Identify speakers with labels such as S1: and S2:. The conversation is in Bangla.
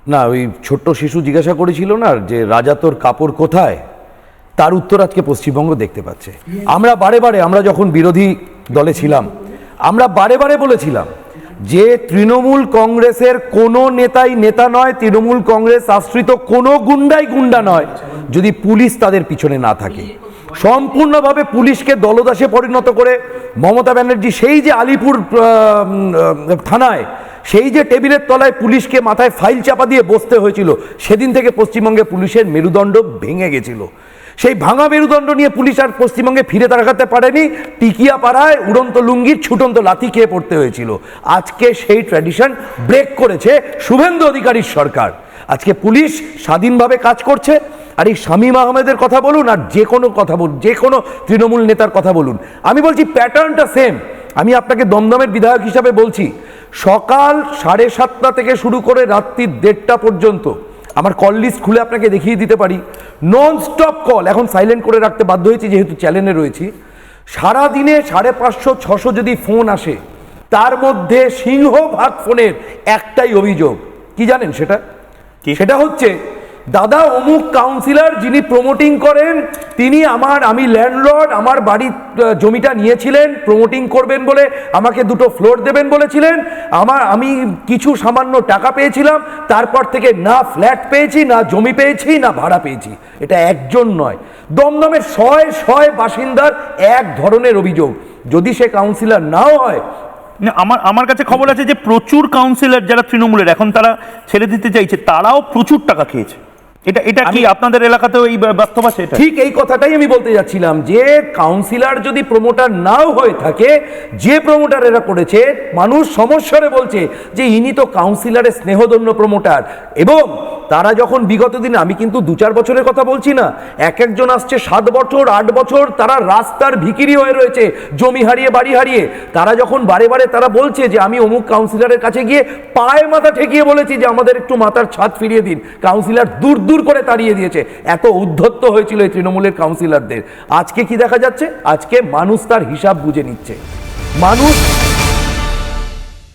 S1: না, ওই ছোট্ট শিশু জিজ্ঞাসা করেছিল না যে রাজা তোর কাপড় কোথায়, তার উত্তর আজকে পশ্চিমবঙ্গ দেখতে পাচ্ছে। আমরা বারে বারে, আমরা যখন বিরোধী দলে ছিলাম, আমরা বারে বারে বলেছিলাম যে তৃণমূল কংগ্রেসের কোনো নেতাই নেতা নয়, তৃণমূল কংগ্রেস আশ্রিত কোনো গুন্ডাই গুন্ডা নয় যদি পুলিশ তাদের পিছনে না থাকে। সম্পূর্ণভাবে পুলিশকে দলদাসে পরিণত করে মমতা ব্যানার্জি সেই যে আলিপুর থানায় সেই যে টেবিলের তলায় পুলিশকে মাথায় ফাইল চাপা দিয়ে বসতে হয়েছিল, সেদিন থেকে পশ্চিমবঙ্গে পুলিশের মেরুদণ্ড ভেঙে গেছিল। সেই ভাঙা মেরুদণ্ড নিয়ে পুলিশ আর পশ্চিমবঙ্গে ফিরে তাকাতে পারেনি, টিকিয়া পাড়ায় উড়ন্ত লুঙ্গির ছুটন্ত লাথি খেয়ে পড়তে হয়েছিল। আজকে সেই ট্র্যাডিশন ব্রেক করেছে শুভেন্দু অধিকারীর সরকার। আজকে পুলিশ স্বাধীনভাবে কাজ করছে। আর এই শামীম আহমেদের কথা বলুন আর যে কোনো কথা বলুন, যে কোনো তৃণমূল নেতার কথা বলুন, আমি বলছি প্যাটার্নটা সেম। আমি আপনাকে দমদমের বিধায়ক হিসাবে বলছি, সকাল 7:30 থেকে শুরু করে রাত্রি 1:30 পর্যন্ত আমার কল লিস্ট খুলে আপনাকে দেখিয়ে দিতে পারি, নন স্টপ কল। এখন সাইলেন্ট করে রাখতে বাধ্য হয়েছি যেহেতু চ্যানেলে রয়েছি। সারাদিনে 550-600 যদি ফোন আসে, তার মধ্যে সিংহভাগ ফোনের একটাই অভিযোগ কি জানেন? সেটা হচ্ছে, দাদা অমুক কাউন্সিলর যিনি প্রমোটিং করেন তিনি আমি ল্যান্ডলর্ড, আমার বাড়ির জমিটা নিয়েছিলেন, প্রমোটিং করবেন বলে আমাকে 2টো ফ্লোর দেবেন বলেছিলেন, আমি কিছু সামান্য টাকা পেয়েছিলাম, তারপর থেকে না ফ্ল্যাট পেয়েছি, না জমি পেয়েছি, না ভাড়া পেয়েছি। এটা একজন নয়, দমদমের শয়ে বাসিন্দার এক ধরনের অভিযোগ। যদি সে কাউন্সিলর নাও হয়,
S2: আমার কাছে খবর আছে যে প্রচুর কাউন্সিলর যারা তৃণমূলের এখন তারা ছেড়ে দিতে চাইছে, তারাও প্রচুর টাকা খেয়েছে। এটা কি আপনাদের এলাকাতেও এই বাস্তব আছে?
S1: ঠিক এই কথাটাই আমি বলতে যাচ্ছিলাম যে কাউন্সিলর যদি প্রমোটার নাও হয়ে থাকে, যে প্রমোটার এরা করেছে, মানুষ সমস্যারে বলছে যে ইনি তো কাউন্সিলরের স্নেহধন্য প্রমোটার। এবং তারা যখন বিগত দিনে, আমি কিন্তু 2-4 বছরের কথা বলছি না, একজন আসছে 7 বছর 8 বছর, তারা রাস্তার ভিখিরি হয়ে রয়েছে, জমি হারিয়ে বাড়ি হারিয়ে। তারা যখন বারে বারে তারা বলছে যে আমি অমুক কাউন্সিলরের কাছে গিয়ে পায়ে মাথা ঠেকিয়ে বলেছি যে আমাদের একটু মাথার ছাদ ফিরিয়ে দিন, কাউন্সিলর দূর দূর করে তাড়িয়ে দিয়েছে। এত উদ্ধত্ত হয়েছিল এই তৃণমূলের কাউন্সিলরদের। আজকে কি দেখা যাচ্ছে? আজকে মানুষ তার হিসাব বুঝে নিচ্ছে। মানুষ